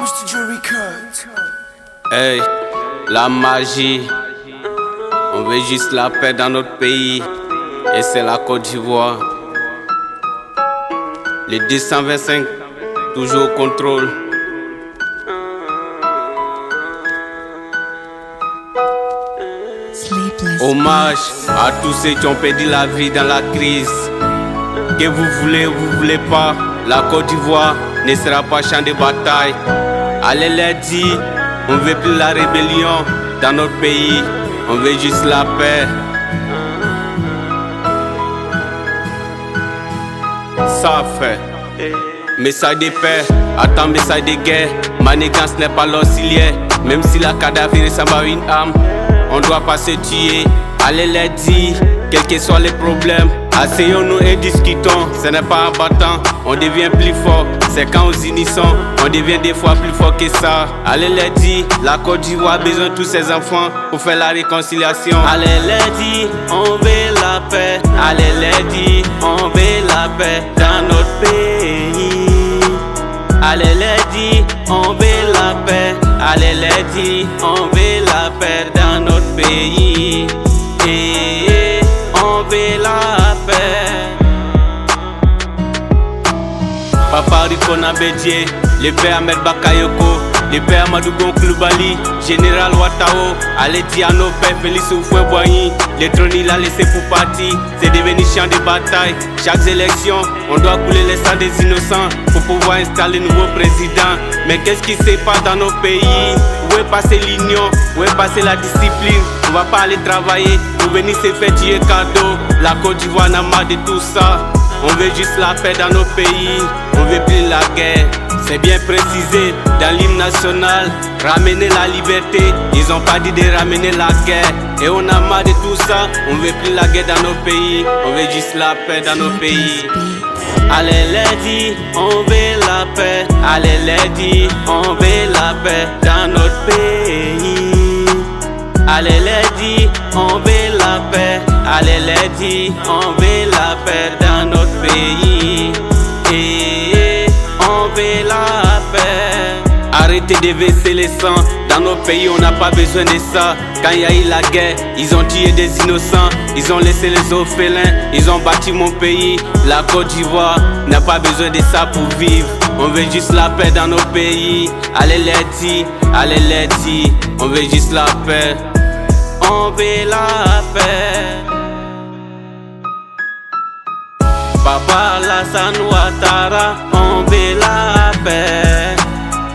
Studio Records. Hey, la magie, on veut juste la paix dans notre pays, et c'est la Côte d'Ivoire. Les 225, toujours au contrôle. Hommage à tous ceux qui ont perdu la vie dans la crise. Que vous voulez pas, la Côte d'Ivoire ne sera pas champ de bataille. Allez les dire, on veut plus la rébellion dans notre pays, on veut juste la paix. Ça fait message de paix, attends message de guerre. Manigance n'est pas l'auxiliaire, même si la cadavre ressemble à une âme, on doit pas se tuer. Allez les dire, quels que soient les problèmes, asseyons-nous et discutons. Ce n'est pas en battant, on devient plus fort. C'est quand nous unissons, on devient des fois plus fort que ça. Allez les dire, la Côte d'Ivoire a besoin de tous ses enfants pour faire la réconciliation. Allez les dire, on veut la paix. Allez les dire, on veut la paix dans notre pays. Allez les dire, on veut la paix. Allez les dire, on veut la paix dans notre pays. Et on veut la paix. Papa Rikona Bédié, le père Ahmed Bakayoko, le père Amadou Gon Coulibaly, général Ouattao, allez dire à nos pères Félix Houphouët-Boigny, les trônes il a laissé pour partir, c'est devenu champ de bataille. Chaque élection, on doit couler les sangs des innocents pour pouvoir installer un nouveau président. Mais qu'est-ce qui se passe dans nos pays? Où est passée l'union? Où est passée la discipline? On va pas aller travailler pour venir se faire tuer cadeau. La Côte d'Ivoire n'a marre de tout ça. On veut juste la paix dans nos pays, on veut plus la guerre. C'est bien précisé dans l'hymne national, ramener la liberté. Ils ont pas dit de ramener la guerre. Et on a marre de tout ça, on veut plus la guerre dans nos pays, on veut juste la paix dans nos pays. Allez les dire, on veut la paix. Allez les dire, on veut la paix dans notre pays. Allez les dire, on veut la paix. Allez les dire, on veut la paix dans notre pays. Et on veut la paix. Arrêtez de verser le sang. Dans nos pays on n'a pas besoin de ça. Quand il y a eu la guerre, ils ont tué des innocents, ils ont laissé les orphelins, ils ont bâti mon pays. La Côte d'Ivoire n'a pas besoin de ça pour vivre. On veut juste la paix dans nos pays. Allez les dire, on veut juste la paix. On veut la paix. Papa Alassane Ouattara, on veut la paix.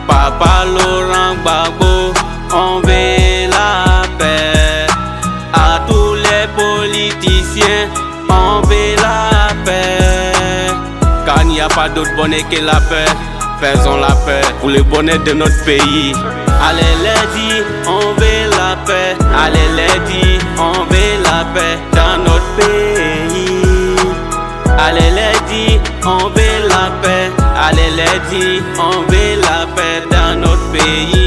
Papa Laurent Gbagbo, on veut la paix. À tous les politiciens, on veut la paix. Car il n'y a pas d'autre bonheur que la paix. Faisons la paix pour le bonheur de notre pays. Allez les dire, on veut la paix. Allez les dire, on veut la paix dans notre pays. Allez les dire, on veut la paix. Allez les dire, on veut la paix dans notre pays.